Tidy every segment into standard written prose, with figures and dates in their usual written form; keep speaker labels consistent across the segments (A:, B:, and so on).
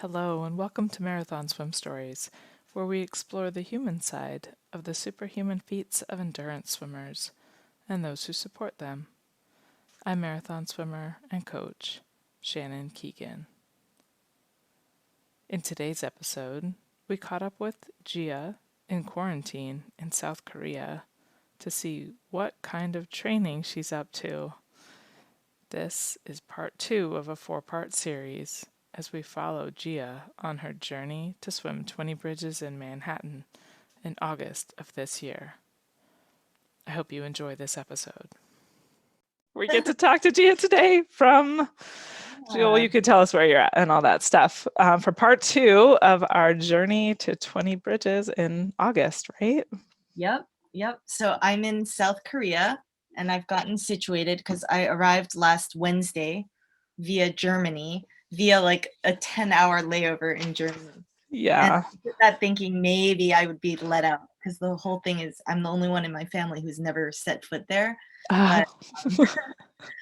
A: Hello, and welcome to Marathon Swim Stories, where we explore the human side of the superhuman feats of endurance swimmers and those who support them. I'm marathon swimmer and coach Shannon Keegan. In today's episode, we caught up with Gia in quarantine in South Korea to see what kind of training she's up to. This is part 2 of a 4-part series as we follow Gia on her journey to swim 20 bridges in Manhattan in August of this year. I hope you enjoy this episode. We get to talk to Gia today from, well, you can tell us where you're at and all that stuff, for part 2 of our journey to 20 bridges in August, right?
B: Yep. So I'm in South Korea and I've gotten situated because I arrived last Wednesday via Germany, via like a 10-hour layover in Germany. And
A: Yeah.
B: I did that thinking maybe I would be let out because the whole thing is I'm the only one in my family who's never set foot there. But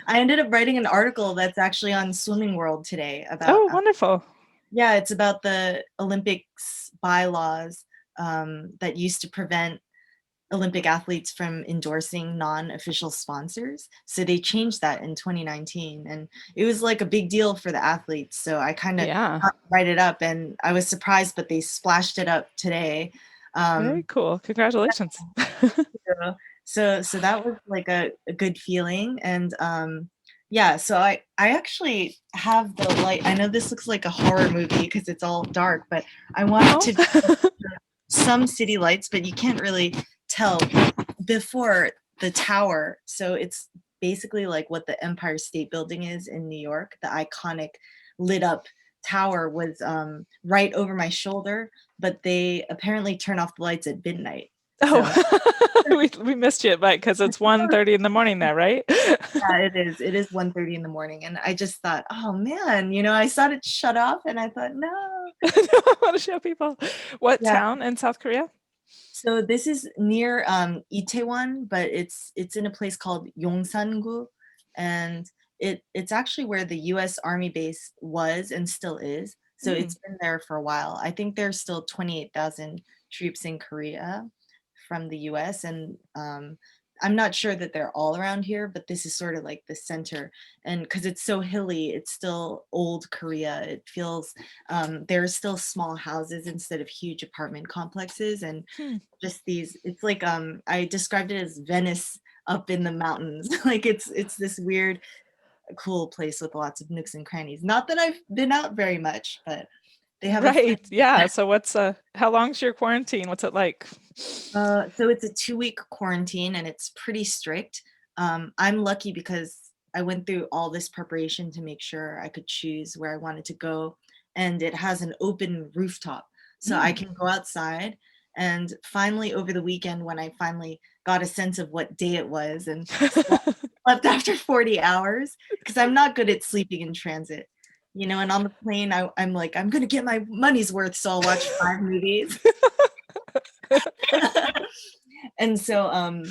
B: I ended up writing an article that's actually on Swimming World today about,
A: Oh, wonderful.
B: it's about the Olympics bylaws that used to prevent Olympic athletes from endorsing non-official sponsors. So they changed that in 2019 and it was like a big deal for the athletes. So I kind of
A: Yeah.
B: write it up and I was surprised, but they splashed it up today.
A: Very cool. Congratulations.
B: So that was like a good feeling. And so I actually have the light. I know this looks like a horror movie because it's all dark, but I wanted to some city lights, but you can't really tell before the tower. So it's basically like what the Empire State Building is in New York. The iconic lit up tower was right over my shoulder, but they apparently turn off the lights at midnight. So
A: we missed you, but because it's 1:30 in the morning there, right?
B: yeah, it is. It is 1:30 in the morning. And I just thought, oh man, I saw it shut off and I thought, no.
A: I want to show people. What
B: Yeah.
A: town in South Korea?
B: So this is near Itaewon, but it's in a place called Yongsan-gu, and it's actually where the U.S. Army base was and still is. So it's been there for a while. I think there's still 28,000 troops in Korea from the U.S. and I'm not sure that they're all around here, but this is sort of like the center. And because it's so hilly, it's still old Korea. It feels there are still small houses instead of huge apartment complexes, and just these. It's like I described it as Venice up in the mountains. Like it's this weird, cool place with lots of nooks and crannies. Not that I've been out very much, but they have
A: Right. Yeah. So how long's your quarantine? What's it like?
B: so it's a 2-week quarantine and it's pretty strict. I'm lucky because I went through all this preparation to make sure I could choose where I wanted to go. And it has an open rooftop. So I can go outside. And finally, over the weekend, when I finally got a sense of what day it was and slept after 40 hours, because I'm not good at sleeping in transit. And on the plane, I'm like, I'm going to get my money's worth. So I'll watch 5 movies. And so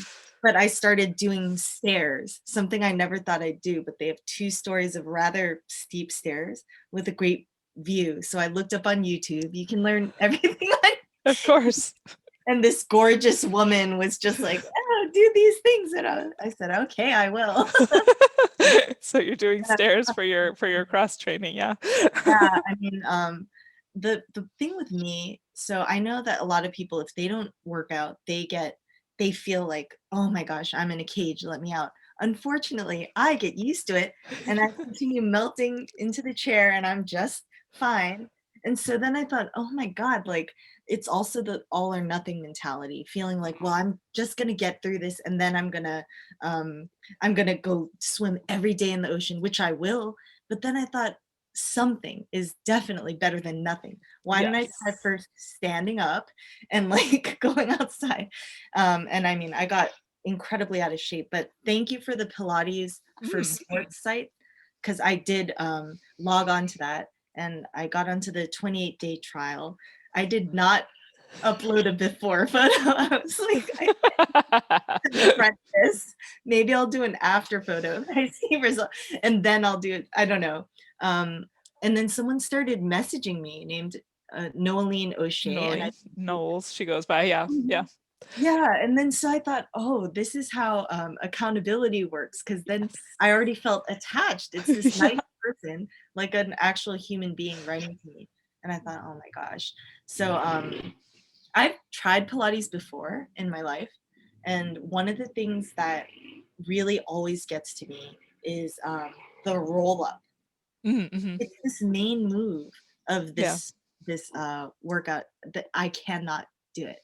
B: but I started doing stairs, something I never thought I'd do, but they have 2 stories of rather steep stairs with a great view. So I looked up on YouTube. You can learn everything
A: Of course.
B: and this gorgeous woman was just like, oh, do these things. And I said, okay, I will.
A: So you're doing stairs for your cross training, yeah.
B: Yeah, I mean, the thing with me, so I know that a lot of people, if they don't work out, they feel like, oh my gosh, I'm in a cage, let me out. Unfortunately, I get used to it and I continue melting into the chair and I'm just fine. And so then I thought, oh my God, like it's also the all or nothing mentality, feeling like, well, I'm just gonna get through this and then I'm gonna go swim every day in the ocean, which I will. But then I thought, something is definitely better than nothing. Why don't I try
A: Yes.
B: first standing up and like going outside? And I mean, I got incredibly out of shape, but thank you for the Pilates for sports site because I did log on to that and I got onto the 28-day trial. I did not upload a before photo. I was like, I regret this. Maybe I'll do an after photo if I see result, and then I'll do it. I don't know. And then someone started messaging me named Noeline O'Shea, and I
A: Nolly Knowles, she goes by. Yeah,
B: Mhm.
A: yeah.
B: Yeah, and then so I thought, "Oh, this is how, accountability works. Because then
A: Yes.
B: I already felt attached. It's this
A: Yeah.
B: nice person, like an actual human being writing to me, and I thought, "Oh my gosh." So, I've tried Pilates before in my life, and one of the things that really always gets to me is, the roll up.
A: Mm-hmm.
B: It's this main move of
A: Yeah,
B: this workout that I cannot do it.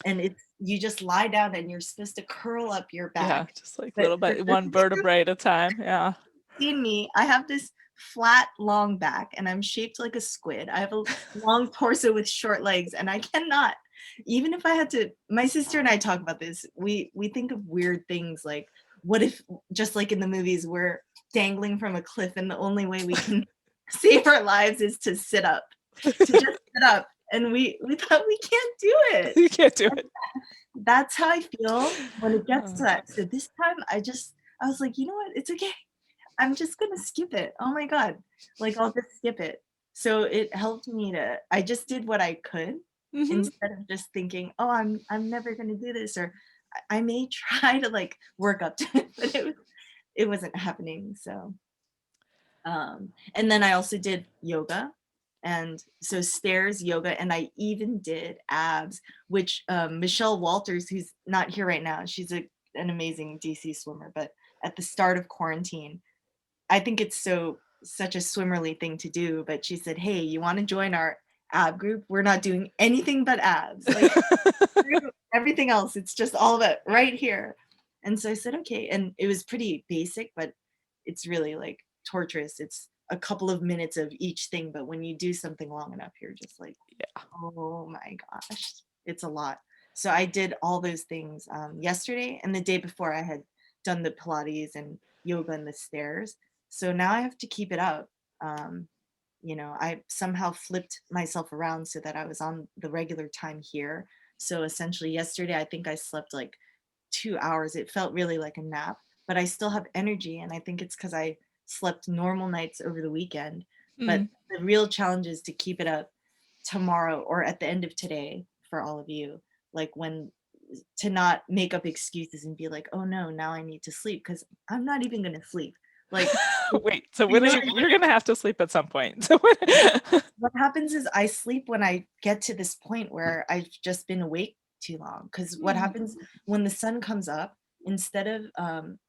B: And it's you just lie down and you're supposed to curl up your
A: yeah,
B: back.
A: just like
B: But
A: little
B: for
A: bit,
B: those
A: one
B: of you
A: vertebrae at a time. Yeah.
B: who've seen me, I have this flat, long back and I'm shaped like a squid. I have a long torso with short legs and I cannot. Even if I had to, my sister and I talk about this. We think of weird things like, what if, just like in the movies, we're dangling from a cliff and the only way we can save our lives is to sit up, to just sit up. And we thought we can't do it.
A: You can't do it.
B: That's how I feel when it gets
A: Uh,
B: to that. So this time I was like, "You know what? It's okay. I'm just gonna skip it. Oh my god." Like, I'll just skip it. So it helped me to I just did what I could
A: mhm.
B: instead of just thinking, "Oh, I'm never gonna do this," or I may try to, like, work up to it, but it wasn't happening, so and then I also did yoga, and so stairs, yoga, and I even did abs, which, Michelle Walters, who's not here right now, she's an amazing DC swimmer, but at the start of quarantine, I think it's such a swimmerly thing to do, but she said, "Hey, you wanna join our ab group? We're not doing anything but abs, like, screw everything else, it's just all of it right here." And so I said, "Okay," and it was pretty basic, but it's really, like, torturous. It's a couple of minutes of each thing, but when you do something long enough, you're just like,
A: Yeah.
B: "Oh my gosh." It's a lot. So I did all those things, yesterday, and the day before I had done the Pilates and yoga and the stairs. So now I have to keep it up. Um, I somehow flipped myself around so that I was on the regular time here. So essentially, yesterday, I think I slept like 2 hours. It felt really like a nap, but I still have energy. And I think it's because I slept normal nights over the weekend. But
A: Mm.
B: the real challenge is to keep it up tomorrow or at the end of today for all of you. Like when to not make up excuses and be like, oh no, now I need to sleep because I'm not even going to sleep. Like,
A: Wait, so
B: I
A: when are
B: know
A: you're gonna have to sleep at some point. So when
B: what happens is I sleep when I get to this point where I've just been awake too long. Because what
A: Mm.
B: happens when the sun comes up, instead of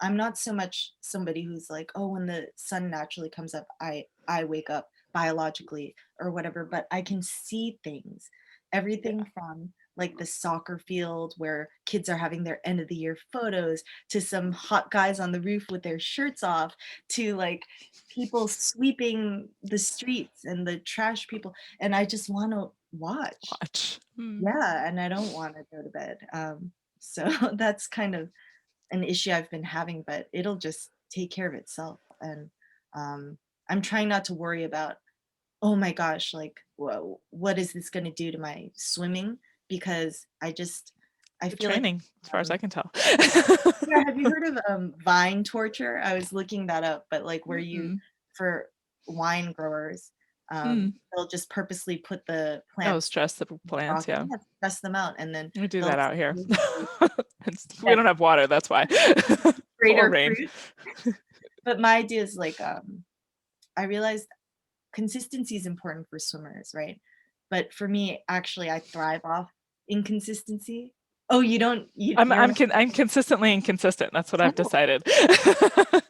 B: I'm not so much somebody who's like, oh, when the sun naturally comes up, I wake up biologically or whatever, but I can see things. Everything
A: Yeah.
B: from like the soccer field where kids are having their end of the year photos to some hot guys on the roof with their shirts off to like people sweeping the streets and the trash people, and I just wanna watch.
A: Watch. Mm.
B: Yeah, and I don't wanna go to bed, so that's kind of an issue I've been having, but it'll just take care of itself, and, I'm trying not to worry about, "Oh my gosh, like, what is this gonna do to my swimming?" Because I
A: The
B: feel like,
A: training, as far as I can tell.
B: yeah, have you heard of, vine torture? I was looking that up, but, like, where you
A: Mm-mm.
B: for wine growers,
A: Mm.
B: they'll just purposely put the
A: Oh,
B: plants
A: stress the plants,
B: rocking,
A: yeah.
B: yeah, stress them out, and then
A: We do
B: they'll
A: that out here.
B: slowly
A: We
B: get
A: don't have water, that's why. Or
B: greater
A: rain.
B: fruit. But my idea is, like, I realized consistency is important for swimmers, right? But for me, actually, I thrive off inconsistency. Oh, you don't you're not
A: I'm consistently inconsistent. That's what I've
B: oh,
A: decided. But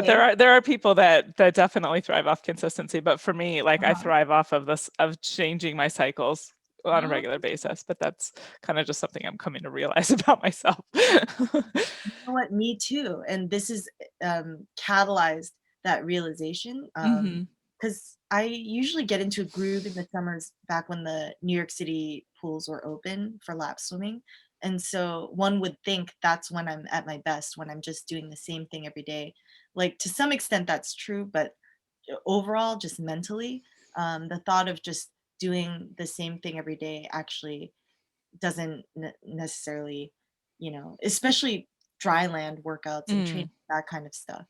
B: okay.
A: there are people that definitely thrive off consistency. But for me, like I
B: Uh-huh.
A: thrive off of this of changing my cycles on a
B: Oh.
A: regular basis. But that's kind of just something I'm coming to realize about myself.
B: You know what? Me too. And this is catalyzed that realization.
A: Hmm.
B: Because I usually get into a groove in the summers back when the New York City pools were open for lap swimming. And so one would think that's when I'm at my best, when I'm just doing the same thing every day. Like to some extent, that's true. But overall, just mentally, the thought of just doing the same thing every day actually doesn't necessarily, especially dry land workouts and training
A: Mm.
B: that kind of stuff.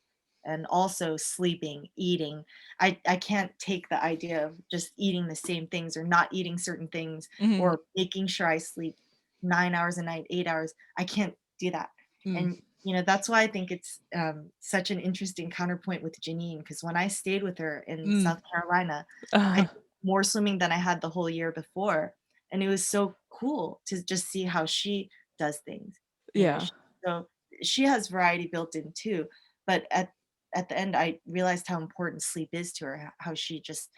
B: and also sleeping, eating. I can't take the idea of just eating the same things or not eating certain things
A: Mhm.
B: or making sure I sleep 9 hours a night, 8 hours. I can't do that.
A: Mm.
B: And that's why I think it's such an interesting counterpoint with Janine, because when I stayed with her in
A: Mm.
B: South Carolina, I
A: Uh,
B: did more swimming than I had the whole year before. And it was so cool to just see how she does things.
A: yeah.
B: So she has variety built in too. But at the end, I realized how important sleep is to her, how she just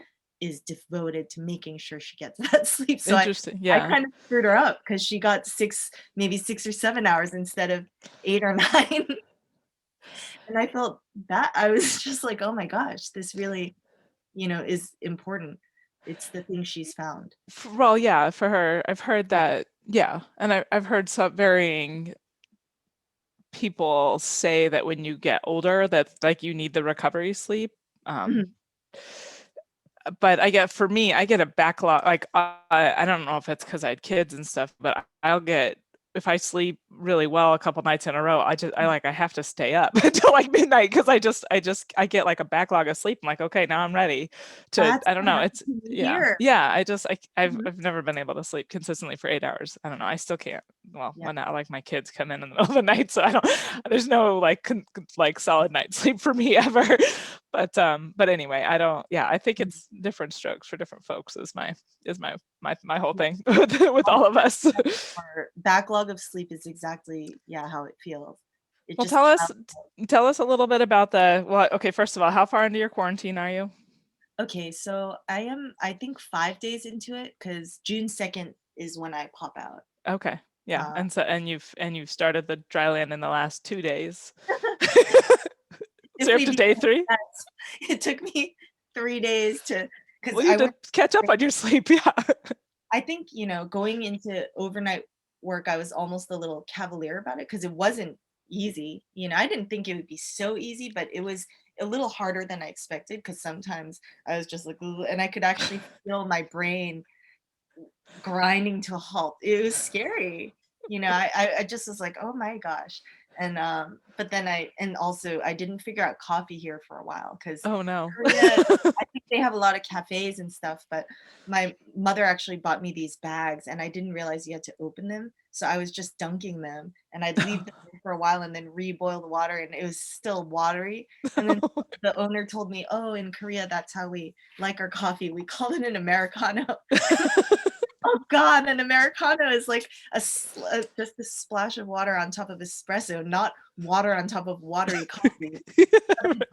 B: is devoted to making sure she gets that sleep. So
A: Interesting.
B: I
A: Yeah.
B: kind of screwed her up because she got maybe 6 or 7 hours instead of 8 or 9. And I felt that I was just like, oh my gosh, this really, is important. It's the thing she's found.
A: Well, yeah, for her, I've heard that. Yeah, and I've heard some varying people say that when you get older, that like you need the recovery sleep. Um,
B: Mhm.
A: but I get for me, I get a backlog. Like I don't know if it's because I had kids and stuff, but I'll get if I sleep really well a couple nights in a row, I have to stay up until like midnight because I get like a backlog of sleep. I'm like, okay, now I'm ready to.
B: That's
A: I don't
B: what
A: know.
B: happened
A: It's
B: to me
A: yeah,
B: here.
A: yeah. I've
B: Mhm.
A: I've never been able to sleep consistently for 8 hours. I don't know. I still can't. Well,
B: Yeah.
A: when I like my kids come in the middle of the night, so I don't. There's no like like solid night sleep for me ever. But anyway, I don't. Yeah, I think
B: Mhm.
A: it's different strokes for different folks. Is my whole thing with all of us.
B: Our backlog of sleep is exactly, yeah, how it feels. It
A: Well,
B: just
A: tell us a little bit about well, okay, first of all, how far into your quarantine are you?
B: okay, so I think 5 days into it because June 2nd is when I pop out.
A: Okay. Yeah.
B: Uh,
A: And you've started the dry land in the last 2 days. So
B: if
A: you're up
B: we
A: to
B: be
A: day three?
B: honest, it took me 3 days because
A: Well, you
B: I
A: had
B: went.
A: to catch up on your sleep, yeah.
B: I think, going into overnight work, I was almost a little cavalier about it because it wasn't easy. I didn't think it would be so easy, but it was a little harder than I expected because sometimes I was just like, "Ooh," and I could actually feel my brain grinding to a halt. It was scary. I just was like, "Oh my gosh." And but then also I didn't figure out coffee here for a while because
A: Oh no.
B: Korea, I think they have a lot of cafes and stuff, but my mother actually bought me these bags and I didn't realize you had to open them. So I was just dunking them and I'd leave them in for a while and then reboil the water and it was still watery. And then the owner told me, "Oh, in Korea, that's how we like our coffee. We call it an Americano." Oh god, an Americano is like just a splash of water on top of espresso, not water on top of watery coffee.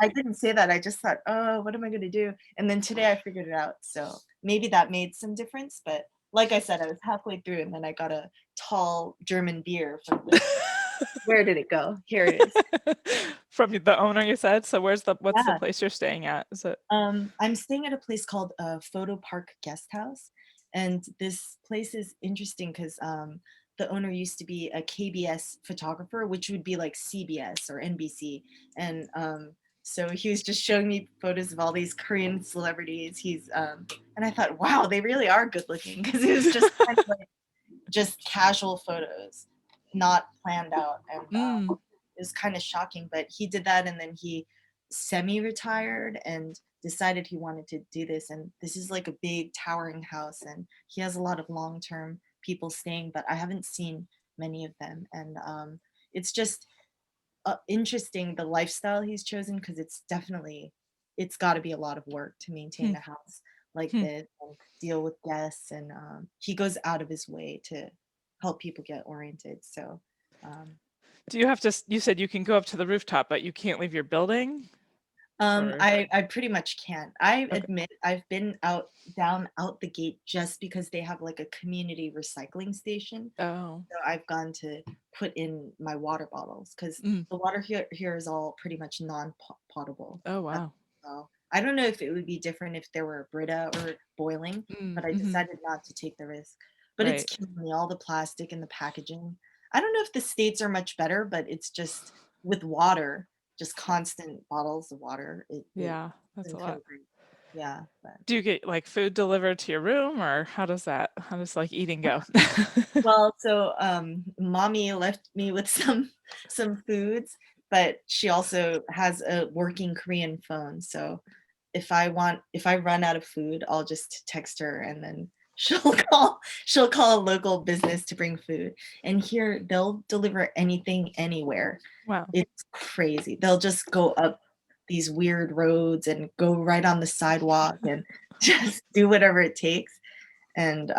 B: I didn't say that, I just thought, "Oh, what am I gonna do?" And then today I figured it out, so maybe that made some difference, but like I said, I was halfway through and then I got a tall German beer from the where did it go? Here it is.
A: From the owner, you said? So what's the
B: Yeah,
A: place you're staying at? Is it
B: I'm staying at a place called, Photo Park Guest House, and this place is interesting 'cause, the owner used to be a KBS photographer, which would be like CBS or NBC, and, so he was just showing me photos of all these Korean celebrities. And I thought, "Wow, they really are good looking," 'cause it was just kind of like just casual photos, not planned out, and,
A: Mm.
B: it was kinda shocking, but he did that and then he semi-retired and decided he wanted to do this, and this is like a big towering house, and he has a lot of long-term people staying, but I haven't seen many of them, and, it's just, interesting the lifestyle he's chosen because it's gotta be a lot of work to maintain
A: Hmm.
B: a house like
A: Hmm.
B: this and deal with guests, and, he goes out of his way to help people get oriented, so, um
A: Do you have to you said you can go up to the rooftop, but you can't leave your building? Or
B: I pretty much can't. I
A: okay.
B: admit I've been out the gate just because they have, like, a community recycling station,
A: Oh.
B: so I've gone to put in my water bottles because
A: Mm.
B: the water here is all pretty much potable.
A: Oh,
B: Uh,
A: wow.
B: so I don't know if it would be different if there were Brita or boiling,
A: Mm,
B: but I
A: mhm.
B: decided not to take the risk. But it's
A: Right.
B: killing me, all the plastic and the packaging. I don't know if the States are much better, but it's just with water, just constant bottles of water, it
A: Yeah, that's a
B: doesn't feel
A: lot.
B: great. Yeah, but
A: Do you get, like, food delivered to your room, or how does, like, eating go?
B: well, so, mommy left me with some foods, but she also has a working Korean phone. So if I run out of food, I'll just text her and then she'll call a local business to bring food. And here they'll deliver anything anywhere.
A: Wow.
B: It's crazy. They'll just go up these weird roads and go right on the sidewalk and just do whatever it takes. And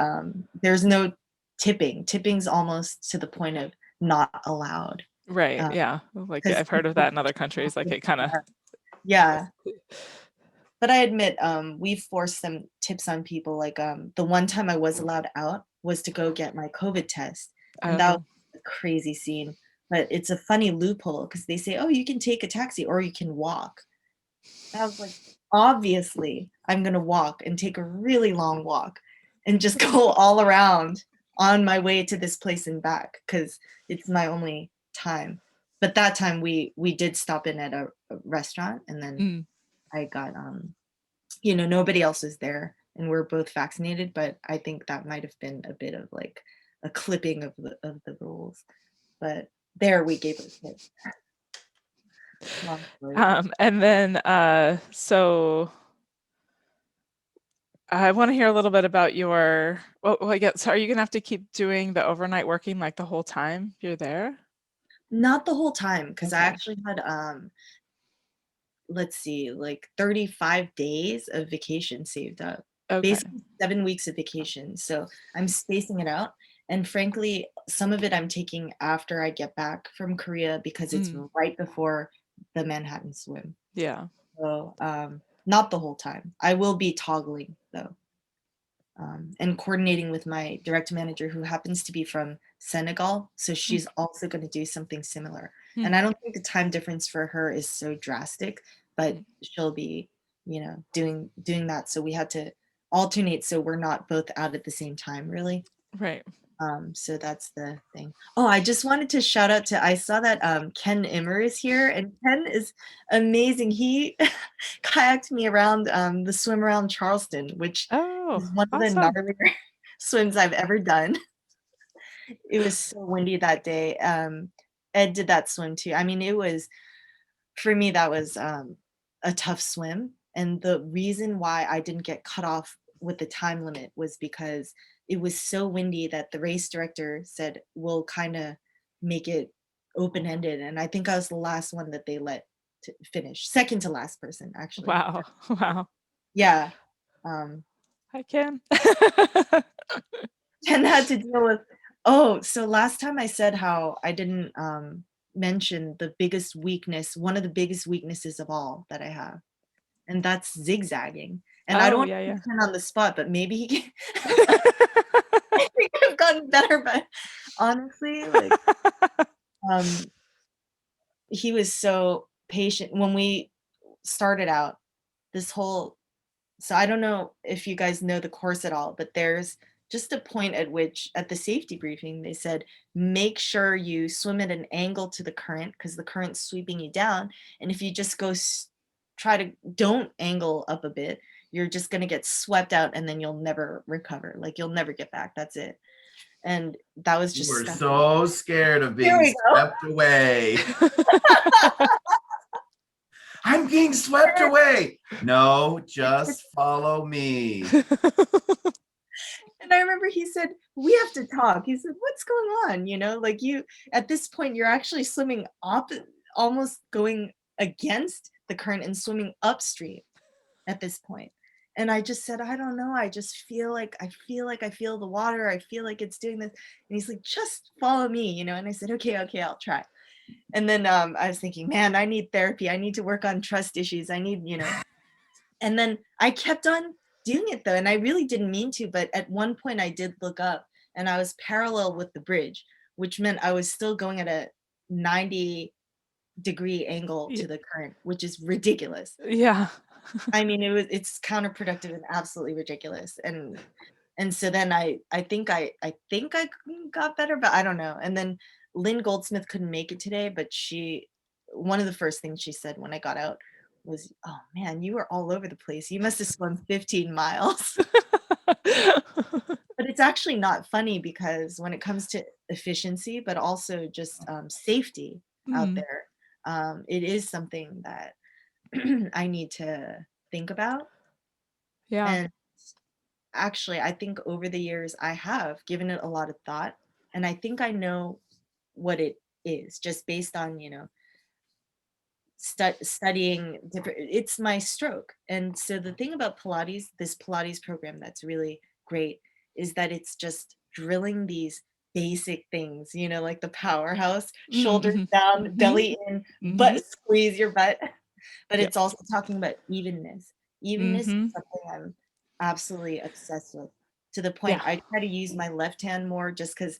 B: there's no tipping. Tipping's almost to the point of not allowed.
A: Right. Yeah. Like
B: Because
A: I've heard of that in other countries. Like it kind of.
B: yeah. But I admit, we've forced some tips on people. Like the one time I was allowed out was to go get my COVID test, and that was
A: Oh.
B: a crazy scene. But it's a funny loophole because they say, "Oh, you can take a taxi or you can walk." And I was like, obviously, I'm gonna walk and take a really long walk and just go all around on my way to this place and back because it's my only time. But that time we did stop in at a restaurant and then
A: Mm.
B: I got nobody else was there and we're both vaccinated, but I think that might have been a bit of like a clipping of the rules. But there we gave a tip. Long story.
A: And then so I want to hear a little bit about your. Well, I guess. So are you gonna have to keep doing the overnight working like the whole time you're there?
B: Not the whole time, because I
A: Okay.
B: actually had let's see, like 35 days of vacation saved up.
A: Okay.
B: Basically 7 weeks of vacation. So I'm spacing it out. And frankly, some of it I'm taking after I get back from Korea because it's
A: Mm.
B: right before the Manhattan swim.
A: Yeah.
B: So not the whole time. I will be toggling though. And coordinating with my direct manager who happens to be from Senegal. So
A: Mm.
B: she's also going to do something similar. And
A: Mm.
B: I don't think the time difference for her is so drastic, but
A: Mm.
B: she'll be, doing that. So we had to alternate so we're not both out at the same time, really.
A: Right.
B: So that's the thing. Oh, I just wanted to shout out to I saw that Ken Immer is here, and Ken is amazing. He kayaked me around the swim around Charleston, which
A: Oh,
B: is one of the
A: awesome.
B: gnarlier swims I've ever done. It was so windy that day. Ed did that swim too. I mean, it was for me that was a tough swim, and the reason why I didn't get cut off with the time limit was because it was so windy that the race director said we'll kind of make it open ended, and I think I was the last one that they let to finish, second to last person actually.
A: Wow. Wow.
B: Yeah, um,
A: I can.
B: and had to deal with. Oh, so last time I said how I didn't mention the biggest weakness, one of the biggest weaknesses of all that I have, and that's zigzagging. And I don't
A: Oh,
B: want
A: yeah,
B: to
A: yeah.
B: put Ken on the spot, but maybe he can. I think I've gotten better, but honestly, like, um, he was so patient when we started out. This whole so I don't know if you guys know the course at all, but there's just a point at which, at the safety briefing, they said, make sure you swim at an angle to the current because the current's sweeping you down. And if you just try to don't angle up a bit, you're just going to get swept out and then you'll never recover. Like you'll never get back. That's it. And that was
C: You
B: just
C: were
B: stuck.
C: so scared of
B: Here
C: being
B: we go.
C: swept away. I'm being swept away. No, just follow me.
B: And I remember he said, we have to talk. He said, what's going on? Like you, at this point, you're actually swimming almost going against the current and swimming upstream at this point. And I just said, I don't know. I just I feel the water. I feel like it's doing this. And he's like, just follow me, And I said, okay, I'll try. And then I was thinking, man, I need therapy. I need to work on trust issues. I need, And then I kept on doing it though. And I really didn't mean to, but at one point I did look up and I was parallel with the bridge, which meant I was still going at a 90-degree angle
A: Y-
B: to the current, which is ridiculous.
A: Yeah.
B: I mean, it's counterproductive and absolutely ridiculous. And so then I think I got better, but I don't know. And then Lynn Goldsmith couldn't make it today, but one of the first things she said when I got out was, "Oh man, you were all over the place. You must have swum 15 miles." But it's actually not funny because when it comes to efficiency, but also just safety out
A: Mm.
B: there, it is something that I need to think about.
A: Yeah.
B: And actually, I think over the years I have given it a lot of thought, and I think I know what it is just based on, studying different. It's my stroke. And so the thing about Pilates, this Pilates program that's really great, is that it's just drilling these basic things, like the powerhouse, shoulders
A: Mm-hmm.
B: down,
A: Hmm.
B: belly in,
A: Hmm.
B: butt squeeze your butt. But
A: Yep.
B: it's also talking about evenness. Evenness is
A: Hmm.
B: something I'm absolutely obsessed with, to the
A: Yeah.
B: point I try to use my left hand more just because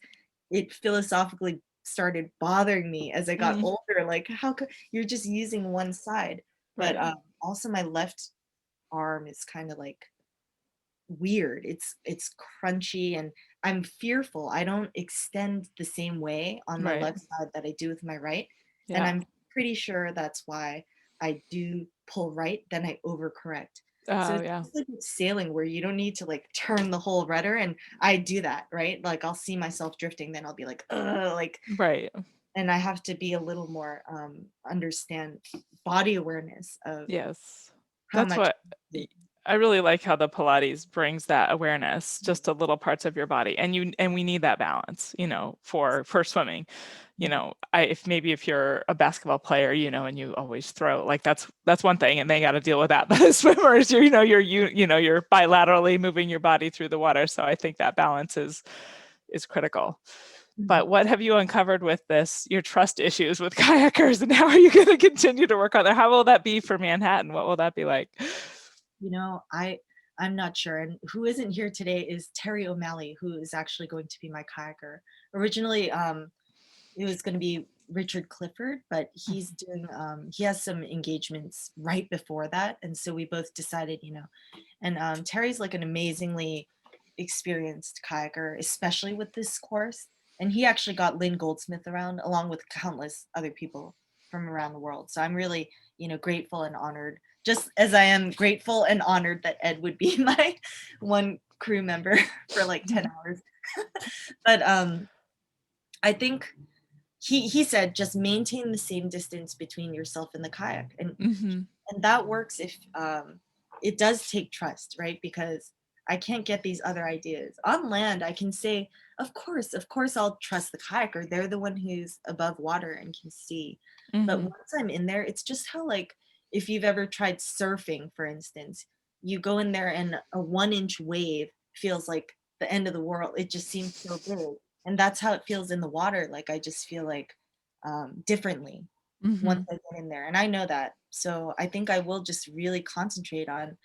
B: it philosophically started bothering me as I got
A: Mm.
B: older. Like, how could you're just using one side? But
A: Right.
B: also my left arm is kind of like weird. It's crunchy, and I'm fearful. I don't extend the same way on my
A: Right.
B: left side that I do with my right. And
A: Yeah.
B: I'm pretty sure that's why I do pull right, then I overcorrect. So
A: Oh,
B: it's
A: yeah.
B: just like with sailing where you don't need to like turn the whole rudder, and I do that, right? Like I'll see myself drifting, then I'll be like, ugh, like,
A: Right.
B: and I have to be a little more understand body awareness of
A: Yes.
B: how
A: That's
B: much.
A: what I really like, how the Pilates brings that awareness just to little parts of your body. And we need that balance, for swimming. If you're a basketball player, and you always throw, like that's one thing, and they got to deal with that. But as swimmers, you're bilaterally moving your body through the water. So I think that balance is critical.
B: Mhm.
A: But what have you uncovered with your trust issues with kayakers, and how are you going to continue to work on that? How will that be for Manhattan? What will that be like?
B: I'm not sure. And who isn't here today is Terry O'Malley, who is actually going to be my kayaker. Originally, it was going to be Richard Clifford, but he has some engagements right before that, and so we both decided, and Terry's like an amazingly experienced kayaker, especially with this course. And he actually got Lynn Goldsmith around, along with countless other people from around the world. So I'm really, grateful and honored, just as I am grateful and honored that Ed would be my one crew member for like 10 hours. But I think he said just maintain the same distance between yourself and the kayak,
A: Mm-hmm.
B: and that works if it does take trust, right? Because I can't get these other ideas on land. I can say, of course I'll trust the kayaker, they're the one who's above water and can see. But
A: Mm-hmm.
B: once I'm in there, it's just how, like, if you've ever tried surfing, for instance, you go in there and a 1 inch wave feels like the end of the world. It just seems so big, and that's how it feels in the water. Like, I just feel like differently once
A: Mm-hmm.
B: I get in there. And I know that. So I think I will just really concentrate on,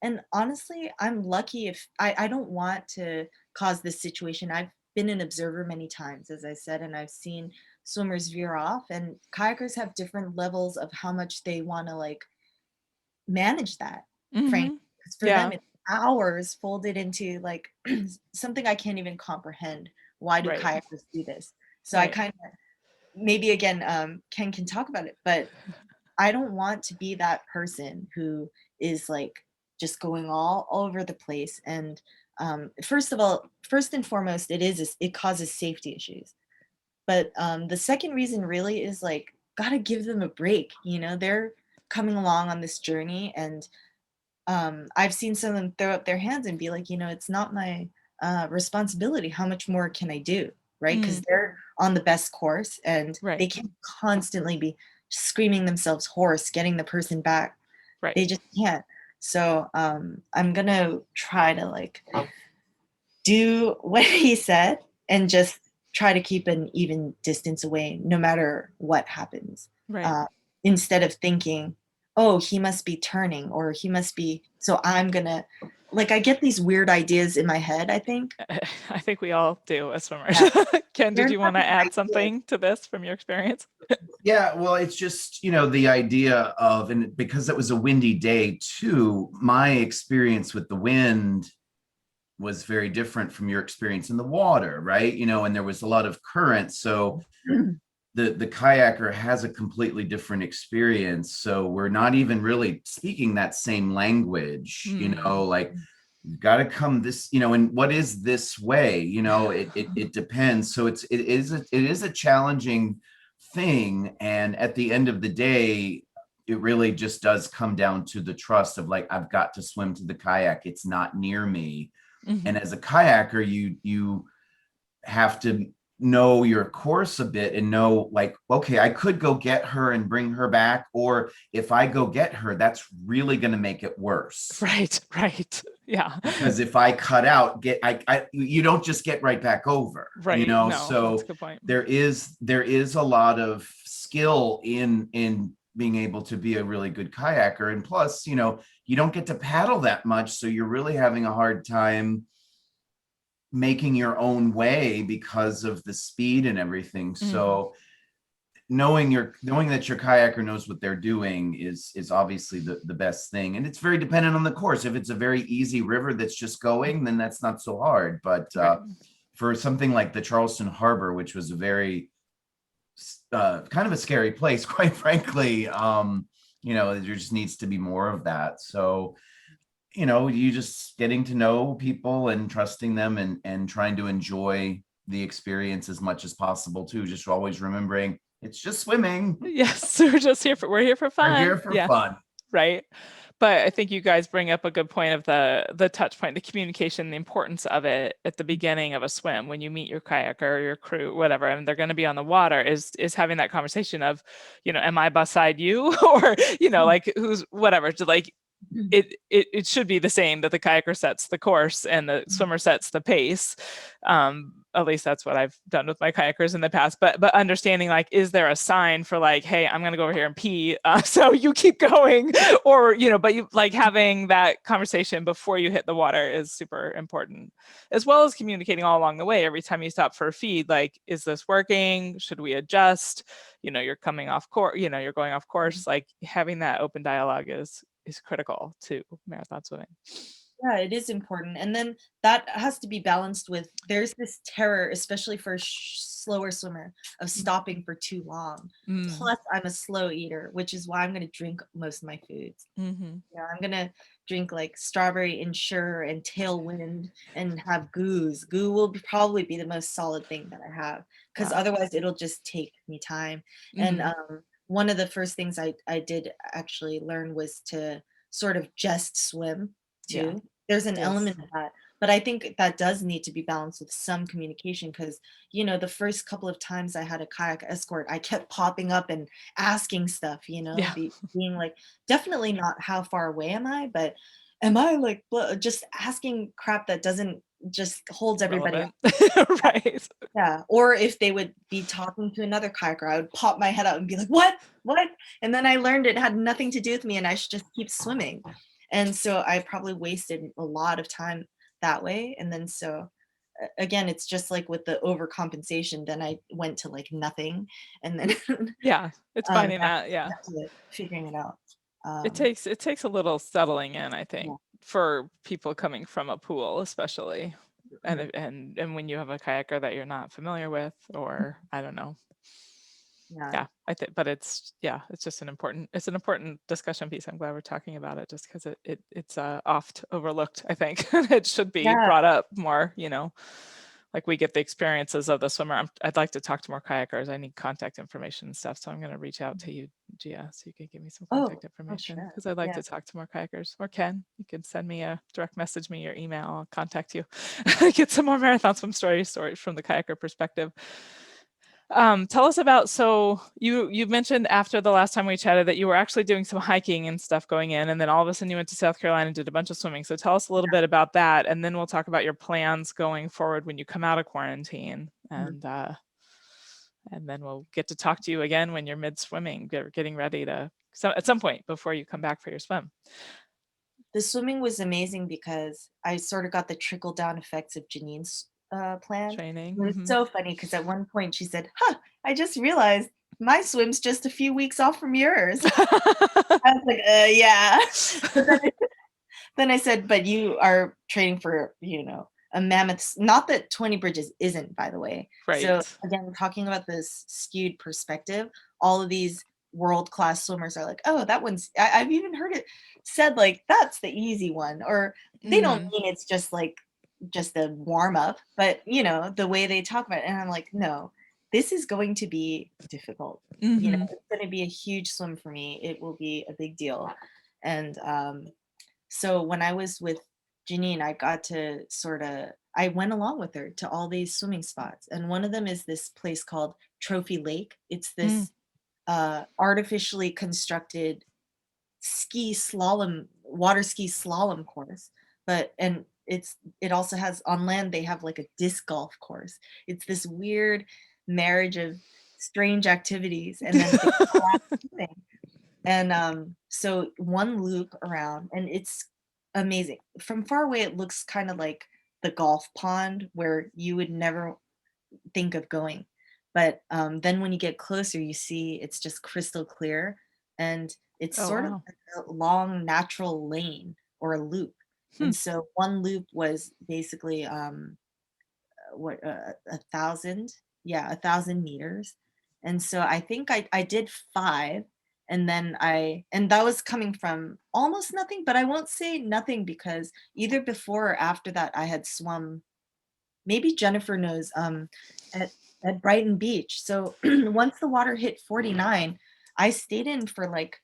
B: and honestly, I'm lucky if I don't want to cause this situation. I've been an observer many times, as I said, and I've seen swimmers veer off, and kayakers have different levels of how much they want to like manage that, frankly.
A: Mm-hmm.
B: Because for them,
A: Yeah.
B: it's hours folded into like something I can't even comprehend. Why do
A: Right.
B: kayakers do this? So I
A: Right.
B: kind of, maybe again, Ken can talk about it, but I don't want to be that person who is like just going all over the place. And first of all, first and foremost, it causes safety issues. But the second reason really is like, gotta give them a break. They're coming along on this journey, and I've seen some of them throw up their hands and be like, it's not my responsibility. How much more can I do? Right? Because
A: Mm.
B: they're on the best course, and
A: Right.
B: they can't constantly be screaming themselves hoarse, getting the person back.
A: Right.
B: They just can't. So I'm gonna try to like do what he said and just try to keep an even distance away, no matter what happens.
A: Right.
B: Uh, Instead of thinking, oh, he must be turning, or he must be, so I'm gonna, like, I get these weird ideas in my head, I think.
A: I think we all do as swimmers.
B: Yeah,
A: Ken, did
B: they're
A: you
B: not
A: want to
B: even
A: add
B: ideas.
A: something to this from your experience?
C: Yeah, well, it's just, the idea of, and because it was a windy day too, my experience with the wind was very different from your experience in the water, right? And there was a lot of current. So the kayaker has a completely different experience. So we're not even really speaking that same language,
A: Hmm.
C: like you've got to come this, and what is this way? It depends. So it is a challenging thing. And at the end of the day, it really just does come down to the trust of like, I've got to swim to the kayak. It's not near me. And as a kayaker, you have to know your course a bit and know like, okay, I could go get her and bring her back, or if I go get her, that's really going to make it worse.
A: Right. Yeah.
C: Because if I cut out, you don't just get right back over,
A: Right.
C: No,
A: that's
C: so
A: a good point.
C: there is a lot of skill in being able to be a really good kayaker. And plus, you don't get to paddle that much, so you're really having a hard time making your own way because of the speed and everything. So knowing that your kayaker knows what they're doing is obviously the best thing. And it's very dependent on the course. If it's a very easy river that's just going, then that's not so hard. But for something like the Charleston Harbor, which was a very kind of a scary place, quite frankly, there just needs to be more of that. So you just getting to know people and trusting them and trying to enjoy the experience as much as possible too. Just always remembering it's just swimming.
A: Yes, we're here for fun.
C: We're here for fun.
A: Right. But I think you guys bring up a good point of the touch point, the communication, the importance of it at the beginning of a swim when you meet your kayaker or your crew, whatever, and they're going to be on the water is having that conversation of, am I beside you or, like who's whatever, to like, it should be the same, that the kayaker sets the course and the swimmer sets the pace. At least that's what I've done with my kayakers in the past, but understanding like, is there a sign for like, hey, I'm going to go over here and pee. So you keep going, or, but you like having that conversation before you hit the water is super important, as well as communicating all along the way. Every time you stop for a feed, like, is this working? Should we adjust? You're coming off course, you're going off course, like having that open dialogue is critical to marathon swimming.
B: Yeah, it is important. And then that has to be balanced with, there's this terror, especially for a slower swimmer, of stopping for too long. Plus, I'm a slow eater, which is why I'm going to drink most of my foods. I'm going to drink like strawberry Ensure and Tailwind and have goos. Goo will probably be the most solid thing that I have, because otherwise it'll just take me time. And one of the first things I did actually learn was to sort of just swim too. There's an element of that, but I think that does need to be balanced with some communication, because the first couple of times I had a kayak escort, I kept popping up and asking stuff, being like, definitely not how far away am I, but am I like just asking crap that doesn't just holds everybody up.
A: Right.
B: Yeah. Or if they would be talking to another kayaker, I would pop my head out and be like, what? And then I learned it had nothing to do with me and I should just keep swimming. And so I probably wasted a lot of time that way. And then so again, it's just like with the overcompensation, then I went to like nothing. And then
A: it's finding that,
B: figuring it out.
A: It takes a little settling in, I think, for people coming from a pool, especially. And when you have a kayaker that you're not familiar with, or I don't know. I think, but it's just an important discussion piece. I'm glad we're talking about it, just because it's oft overlooked, I think. It should be brought up more, like we get the experiences of the swimmer. I'd like to talk to more kayakers. I need contact information and stuff, so I'm going to reach out to you, Gia, so you can give me some contact information, because I'd like to talk to more kayakers. Or Ken, you can send me message me your email, I'll contact you. Get some more marathon swim stories from the kayaker perspective. Tell us about, so you mentioned after the last time we chatted that you were actually doing some hiking and stuff going in, and then all of a sudden you went to South Carolina and did a bunch of swimming. So tell us a little bit about that, and then we'll talk about your plans going forward when you come out of quarantine, and then we'll get to talk to you again when you're mid swimming, getting ready to, at some point before you come back for your swim.
B: The swimming was amazing because I sort of got the trickle down effects of Janine's plan.
A: Training.
B: It was so funny because at one point she said, I just realized my swim's just a few weeks off from yours. I was like, yeah. Then I said, but you are training for, a mammoth, not that 20 Bridges isn't, by the way.
A: Right.
B: So again, talking about this skewed perspective, all of these world-class swimmers are like, oh, that one's, I've even heard it said like, that's the easy one, or they don't mean it's just like, just a warm up, but the way they talk about it, and I'm like, no, this is going to be difficult.
A: Hmm.
B: It's going to be a huge swim for me. It will be a big deal. And so when I was with Janine, I got to I went along with her to all these swimming spots. And one of them is this place called Trophy Lake. It's
A: Mm.
B: this artificially constructed water ski slalom course. And it also has on land, they have like a disc golf course. It's this weird marriage of strange activities. And then they all have swimming. And so one loop around, and it's amazing. From far away, it looks kind of like the golf pond where you would never think of going. But then when you get closer, you see it's just crystal clear, and it's
A: Oh,
B: sort of
A: wow.
B: like a long natural lane or a loop.
A: Hmm.
B: And so one loop was basically what 1,000, yeah, 1,000 meters. And so I think I did five, and then and that was coming from almost nothing, but I won't say nothing because either before or after that I had swum, maybe Jennifer knows, at Brighton Beach. So once the water hit 49, I stayed in for like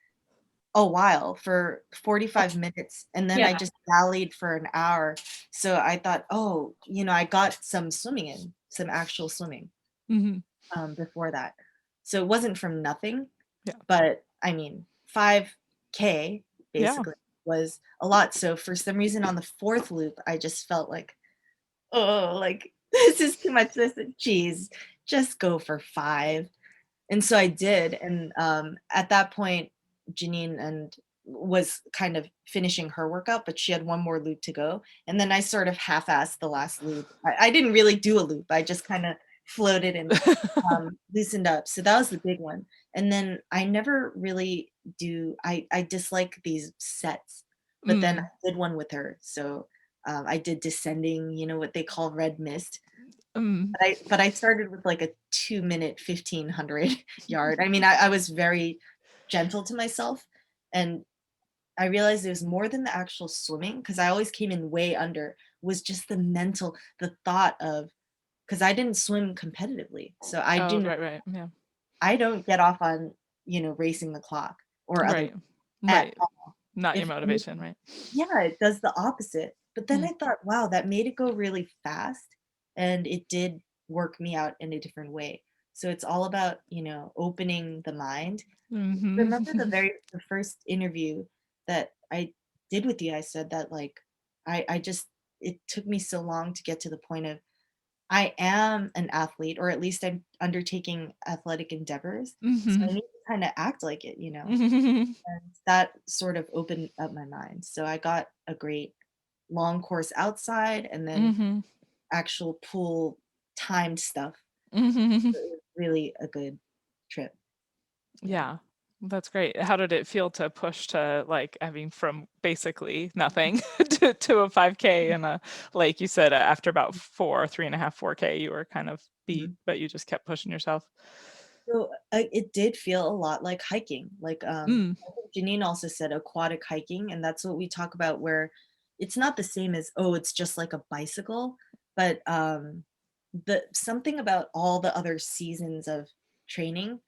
B: a while, for 45 minutes, and then I
A: Yeah.
B: just rallied for an hour. So I thought, oh, I got some swimming in, some actual swimming
A: Hmm.
B: before that. So it wasn't from nothing,
A: Yeah.
B: but I mean, 5K
A: Yeah.
B: basically was a lot. So for some reason on the fourth loop, I just felt like, oh, like this is too much. Geez, just go for five. And so I did. And at that point, Janine and was kind of finishing her workout, but she had one more loop to go. And then I sort of half-assed the last loop. I didn't really do a loop. I just kind of floated and loosened up. So that was the big one. And then I never really I dislike these sets, but then I
A: Mm.
B: did one with her. So I did descending, what they call red mist.
A: Mm.
B: But I started with like a 2 minute 1,500 yard. I mean, I was very gentle to myself, and I realized it was more than the actual swimming, because I always came in way under, was just the thought of, because I didn't swim competitively. So
A: Oh, right, right. Yeah.
B: I don't get off on, racing the clock or other
A: Right.
B: at
A: Right. Not your
B: if
A: motivation,
B: anything,
A: right?
B: yeah, it does the opposite. But then
A: Mm.
B: I thought, wow, that made it go really fast, and it did work me out in a different way. So it's all about, opening the mind. Remember
A: Hmm.
B: the first interview that I did with you, I said that like I just it took me so long to get to the point of I am an athlete, or at least I'm undertaking athletic endeavors. So
A: Hmm.
B: I need to kind of act like it.
A: Hmm.
B: And that sort of opened up my mind. So I got a great long course outside, and then
A: Hmm.
B: actual pool timed stuff.
A: Hmm.
B: It was really a good trip. Yeah.
A: Yeah. That's great. How did it feel to push to like having from basically nothing to a 5K and a like you said after about 3.5, 4K, you were kind of beat,
B: Mhm.
A: but you just kept pushing yourself.
B: So it did feel a lot like hiking. Like
A: Mm.
B: I think Janine also said aquatic hiking, and that's what we talk about, where it's not the same as, oh, it's just like a bicycle, but the something about all the other seasons of training,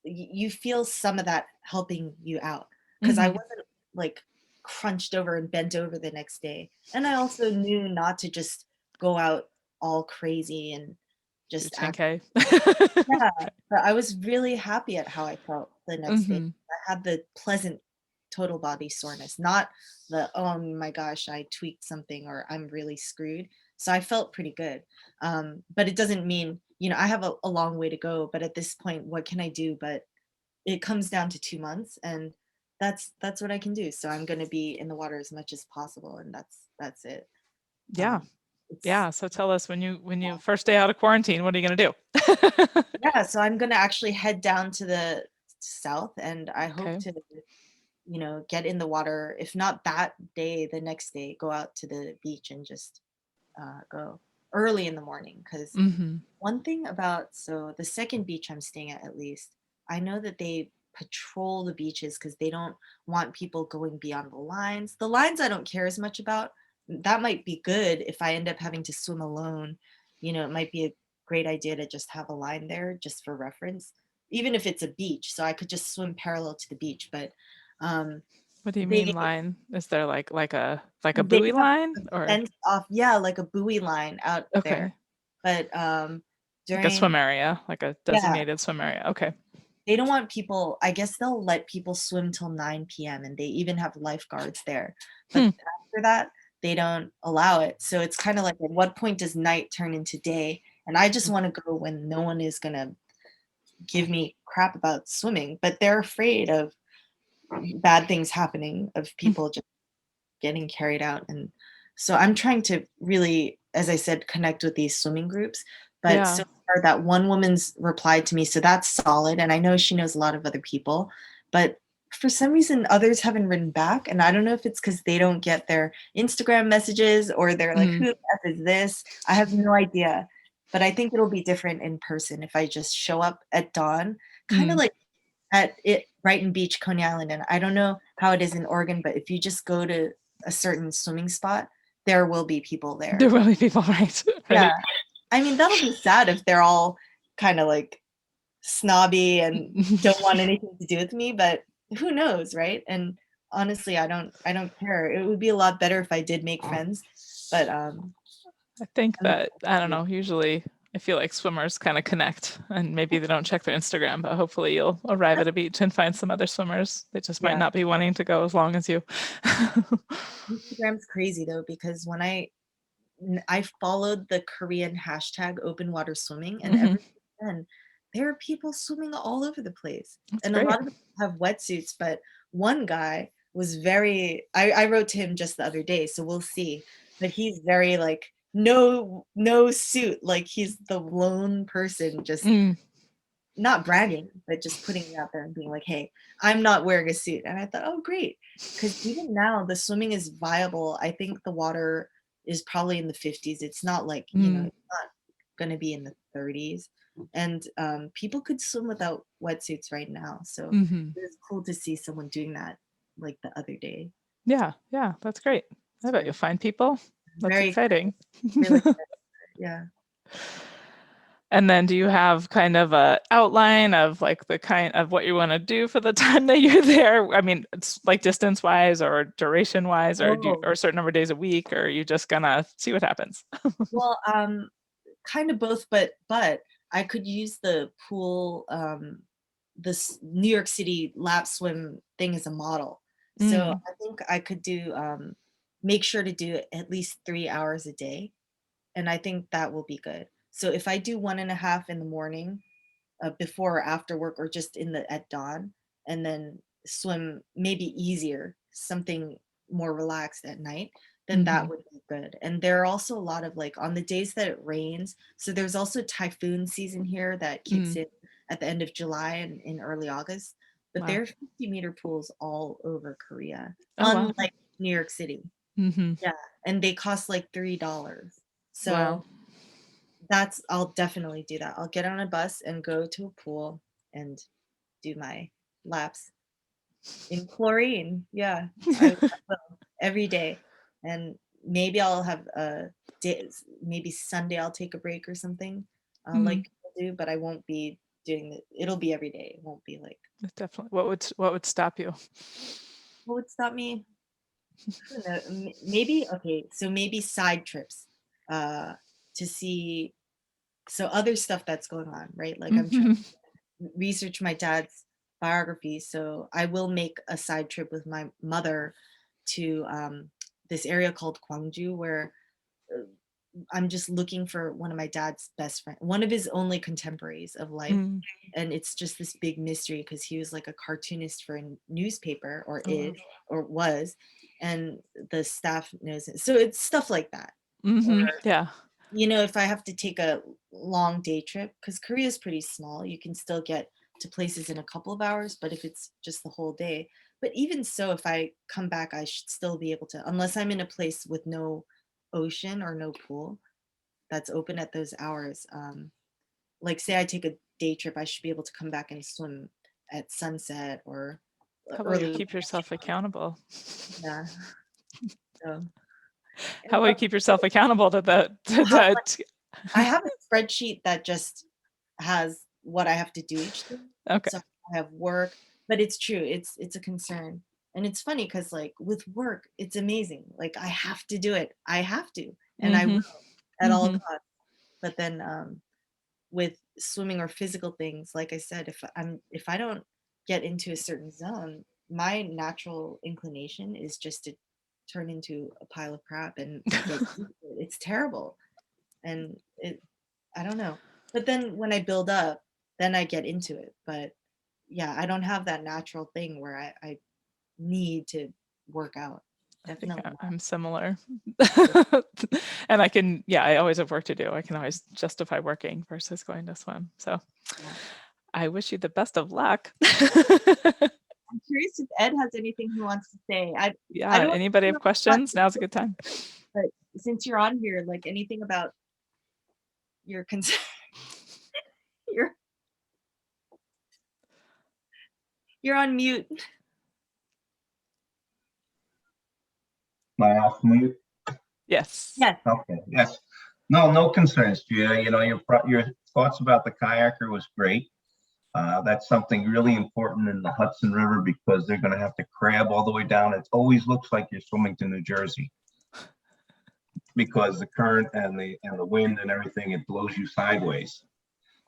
B: you feel some of that helping you out, because I
A: Hmm.
B: wasn't like crunched over and bent over the next day. And I also knew not to just go out all crazy and
A: Do
B: just act.
A: 10K.
B: Yeah, but I was really happy at how I felt the next day.
A: Hmm.
B: I had the pleasant total body soreness, not the, oh my gosh, I tweaked something or I'm really screwed. So I felt pretty good. But it doesn't mean, I have a long way to go. But at this point, what can I do? But it comes down to 2 months, and that's what I can do. So I'm going to be in the water as much as possible, and that's it.
A: Yeah.
B: Um, it's
A: Yeah. So tell us when you first day out of quarantine, what are you gonna do?
B: Yeah, so I'm gonna actually head down to the south, and I hope
A: Okay.
B: to, get in the water. If not that day, the next day, go out to the beach and just go early in the morning. Because
A: Hmm.
B: one thing about, so the second beach I'm staying at least, I know that they patrol the beaches because they don't want people going beyond the lines. The lines I don't care as much about. That might be good if I end up having to swim alone. It might be great idea to just have a line there just for reference, even if it's a beach. So I could just swim parallel to the beach. But um,
A: What do you
B: they
A: mean line? Is there like a
B: they
A: buoy
B: have
A: line
B: a
A: or
B: fenced off, yeah, like a buoy line out there.
A: okay,
B: But
A: like a swim
B: during
A: area, like a
B: yeah,
A: designated swim area? Okay.
B: they don't want people, I guess they'll let people swim till 9 p.m. and they even have lifeguards there. But
A: Hmm.
B: after that, they don't allow it. So it's kind of like, at what point does night turn into day? And I just want to go when no one is going to give me crap about swimming, but they're afraid of bad things happening, of
A: Mm.
B: people just getting carried out. And so I'm trying to really, as I said, connect with these swimming groups. But
A: Yeah.
B: so far, that one woman's replied to me, so that's solid. And I know she knows a lot of other people, but for some reason, others haven't written back. And I don't know if it's because they don't get their Instagram messages or they're like,
A: Mm.
B: who the F is this? I have no idea. But I think it'll be different in person if I just show up at dawn, kind of
A: Mm.
B: like at it Brighton Beach, Coney Island. And I don't know how it is in Oregon, but if you just go to a certain swimming spot, there will be people
A: There
B: there.
A: will be people, right?
B: Yeah.
A: Right.
B: I mean, that'll be sad if they're all kind of like snobby and don't want anything to do with me, but who knows, right? And honestly, I don't care. It would be a lot better if I did make friends, but
A: I think
B: I'm
A: that, I don't know, usually I feel like swimmers kind of connect and maybe they don't check their Instagram, but hopefully you'll arrive at a beach and find some other swimmers. They just might
B: yeah.
A: not be wanting to go as long as you.
B: Instagram's crazy though, because when I followed the Korean hashtag open water swimming, and
A: Mhm.
B: ever since then, there are people swimming all over the place.
A: That's
B: And a
A: great.
B: lot of them have wetsuits, but one guy was very, I wrote to him just the other day, so we'll see. But he's very like, no suit, like he's the lone person just
A: Mm.
B: not bragging, but just putting it out there and being like, hey, I'm not wearing a suit. And I thought, oh, great. Because even now, the swimming is viable. I think the water is probably in the 50s. It's not like,
A: Mm.
B: it's not going to be in the 30s. And people could swim without wetsuits right now. So
A: Mhm.
B: it was cool to see someone doing that like the other day.
A: Yeah, yeah, that's great. I
B: It's
A: bet
B: very,
A: you'll find people. That's
B: very,
A: exciting.
B: really, yeah.
A: And then do you have kind of a outline of like the kind of what you want to do for the time that you're there? I mean, it's like distance wise or duration wise, or
B: Oh,
A: or a certain number of days a week, or are you just gonna see what happens?
B: well, kind of both, but I could use the pool, this New York City lap swim thing as a model. So
A: Mm.
B: I think I could do make sure to do at least 3 hours a day, and I think that will be good. So if I do 1.5 in the morning, before or after work, or just in the at dawn, and then swim maybe easier, something more relaxed at night, then that
A: Mhm.
B: would be good. And there are also a lot of like on the days that it rains. So there's also typhoon season here that kicks
A: Mm.
B: in at the end of July and in early August. But there
A: Wow.
B: are 50-meter pools all over Korea,
A: Oh, wow.
B: unlike New York City.
A: Mhm.
B: Yeah, and they cost like $3.
A: Wow.
B: So I'll definitely do that. I'll get on a bus and go to a pool and do my laps in chlorine. Yeah, I will every day. And maybe I'll have a day, maybe Sunday I'll take a break or something, like
A: Mm.
B: people do, but I won't be doing it. It'll be every day. It won't be like,
A: Definitely. What would stop you?
B: what would stop me? I don't know. Maybe, okay, so maybe side trips uh, to see, so other stuff that's going on, right? Like I'm trying
A: Mhm.
B: research my dad's biography. So I will make a side trip with my mother to this area called Gwangju, where uh, I'm just looking for one of my dad's best friend, one of his only contemporaries of life.
A: Mm.
B: And it's just this big mystery because he was like a cartoonist for a newspaper, or
A: Oh, wow.
B: is, or was, and the staff knows it. So it's stuff like that. Or
A: Mhm. Yeah.
B: if I have to take a long day trip, because Korea is pretty small, you can still get to places in a couple of hours, but if it's just the whole day, but even so, if I come back, I should still be able to, unless I'm in a place with no ocean or no pool that's open at those hours. Like say I take a day trip, I should be able to come back and swim at sunset or
A: How about you
B: early.
A: keep yourself accountable?
B: Yeah. So,
A: How
B: and
A: will you keep yourself accountable to the to
B: how
A: that?
B: I have a spreadsheet that just has what I have to do each day.
A: Okay.
B: So I have work, but it's true. It's a concern. And it's funny because like with work, it's amazing. Like I have to do it. I have to. And I
A: Mm-hmm.
B: will at all
A: Mm-hmm.
B: costs. But then with swimming or physical things, like I said, if I don't get into a certain zone, my natural inclination is just to turn into a pile of crap and get used to it. It's terrible. And I don't know. But then when I build up, then I get into it. But yeah, I don't have that natural thing where I need to work out.
A: I think
B: Definitely not.
A: I'm similar. And I always have work to do. I can always justify working versus going to swim. So
B: Yeah.
A: I wish you the best of luck.
B: I'm curious if Ed has anything he wants to say. I
A: Yeah,
B: don't
A: anybody have
B: know
A: questions? Now's a good time.
B: but since you're on here, like anything about your concern, you're you're on mute.
D: Am I off mute?
A: Yes.
B: Yes.
D: Okay, yes. No, no concerns, Gia. You know, your thoughts about the kayaker was great. That's something really important in the Hudson River because they're gonna have to crab all the way down. It always looks like you're swimming to New Jersey because the current and the wind and everything, it blows you sideways.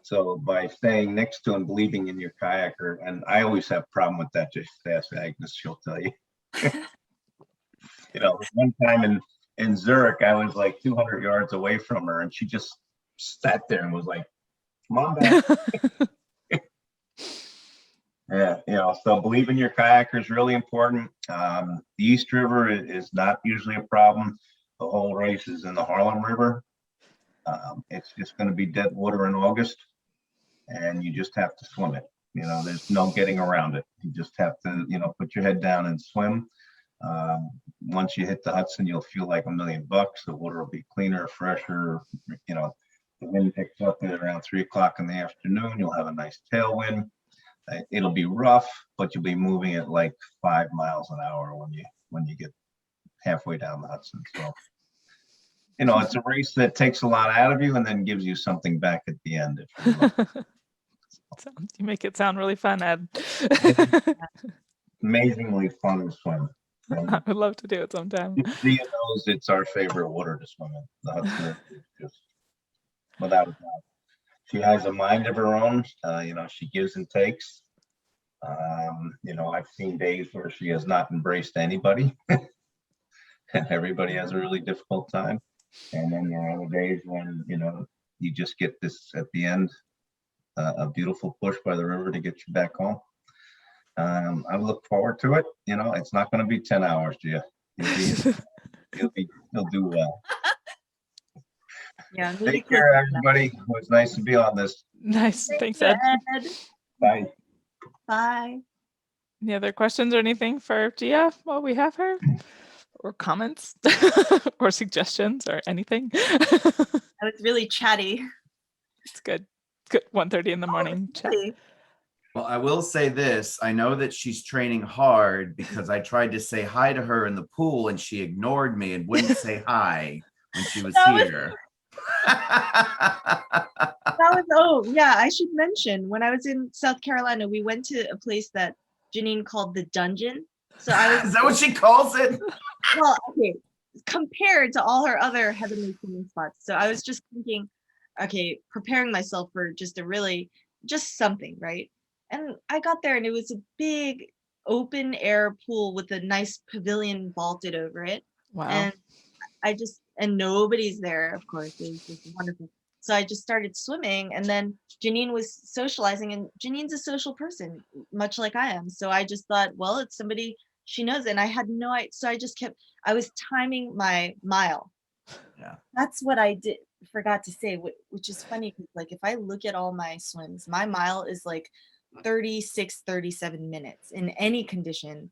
D: So by staying next to and believing in your kayaker, and I always have a problem with that, just ask Agnes, she'll tell you. You know, one time in Zurich, I was like 200 yards away from her and she just sat there and was like, come on back. Yeah, you know, so believe in your kayaker is really important. The East River is not usually a problem. The whole race is in the Harlem River. It's just going to be dead water in August and you just have to swim it. You know, there's no getting around it. You just have to, you know, put your head down and swim. Once you hit the Hudson, you'll feel like $1,000,000. The water will be cleaner, fresher. You know, the wind picks up at around 3 o'clock in the afternoon. You'll have a nice tailwind. It'll be rough, but you'll be moving at like 5 miles an hour when you get halfway down the Hudson. So, you know, it's a race that takes a lot out of you and then gives you something back at the end. If you
A: You make it sound really fun, Ed.
D: amazingly fun to swim.
A: I would love to do it sometime.
D: Gia knows it's our favorite water to swim in. The Hudson River is just without a doubt. She has a mind of her own. You know, she gives and takes. You know, I've seen days where she has not embraced anybody, and everybody has a really difficult time. And then there are other days when you know you just get this at the end, a beautiful push by the river to get you back home. I look forward to it. You know, it's not going to be 10 hours, Gia. You'll do well.
B: Yeah.
D: Take care, everybody. It was nice to be on this.
A: Nice. Thanks,
B: Ed.
A: Ed.
D: Bye.
B: Bye.
A: Any other questions or anything for Gia while we have her? Or comments or suggestions or anything?
B: That was really chatty.
A: It's good. Good. 1:30 in the morning. Chat.
B: Really?
C: Well, I will say this. I know that she's training hard because I tried to say hi to her in the pool and she ignored me and wouldn't say hi when she was here.
B: Oh yeah, I should mention when I was in South Carolina, we went to a place that Janine called the Dungeon. So
C: Is that what she calls it?
B: Well, okay, compared to all her other heavenly swimming spots. So I was just thinking, okay, preparing myself for just something, right? And I got there and it was a big open air pool with a nice pavilion vaulted over it.
A: Wow.
B: And nobody's there, of course. It was just wonderful. So I just started swimming and then Janine was socializing and Janine's a social person, much like I am. So I just thought, well, it's somebody she knows. And I had no idea. So I was timing my mile.
C: Yeah.
B: That's what I forgot to say, which is funny because like if I look at all my swims, my mile is like 37 minutes in any condition.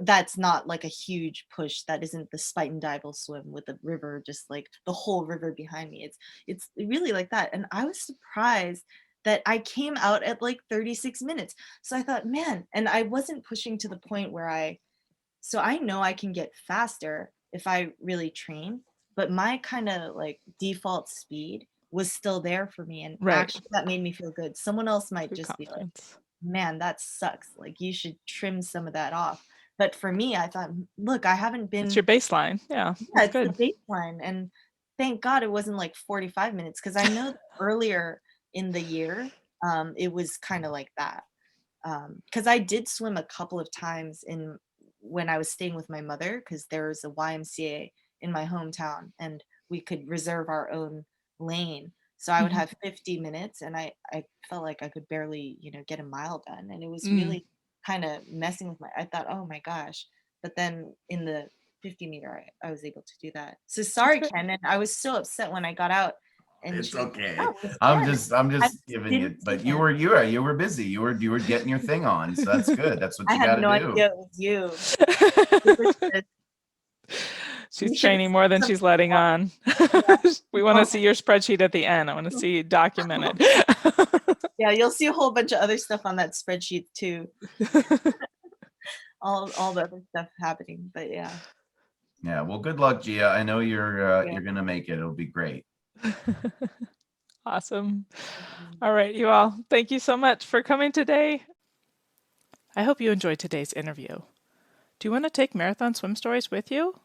B: That's not like a huge push. That isn't the Spuyten-Duyvil swim with the river, just like the whole river behind me. It's really like that. And I was surprised that I came out at like 36 minutes. So I thought, man, and I wasn't pushing to the point where so I know I can get faster if I really train, but my kind of like default speed was still there for me. And
A: Right.
B: actually that made me feel good. Someone else might
A: Good
B: just be like,
A: confidence.
B: man, that sucks. Like you should trim some of that off. But for me, I thought, look, I haven't been,
A: It's your baseline. Yeah,
B: yeah,
A: that's
B: it's the
A: good.
B: baseline. And thank God it wasn't like 45 minutes because I know that earlier in the year, it was kind of like that. Because I did swim a couple of times in when I was staying with my mother, because there was a YMCA in my hometown, and we could reserve our own lane. So I would
A: Mhm.
B: have 50 minutes, and I felt like I could barely, get a mile done, and it was
A: Mm.
B: really kind of messing with my. I thought, oh my gosh, but then in the 50 meter, I was able to do that. So
A: That's
B: sorry,
A: great.
B: Ken, and I was so upset when I got out, and
C: It's
B: she was like,
C: okay.
B: no, it's
C: I'm
B: fine.
C: just I'm
B: I
C: just giving you,
B: didn't see
C: but
B: him.
C: you were busy. You were getting your thing on. So that's good. That's what
B: I
C: you
B: had
C: got to
B: no
C: do.
B: idea it was you. Delicious.
A: She's
B: We should have
A: training more than
B: some
A: she's letting
B: talk.
A: on.
B: Yeah.
A: We want to
B: Oh,
A: see your spreadsheet at the end. I want to see it documented.
B: yeah, you'll see a whole bunch of other stuff on that spreadsheet too. All the other stuff happening. But yeah.
C: Yeah. Well, good luck, Gia. I know
B: Yeah.
C: you're gonna make it. It'll be great.
A: Awesome. All right, you all. Thank you so much for coming today. I hope you enjoyed today's interview. Do you want to take Marathon Swim Stories with you?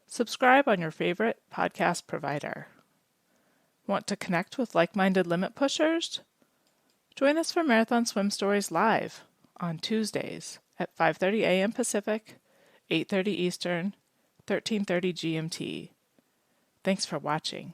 A: Subscribe on your favorite podcast provider. Want to connect with like-minded limit pushers? Join us for Marathon Swim Stories live on Tuesdays at 5:30 a.m. Pacific, 8:30 Eastern, 13:30 GMT. Thanks for watching.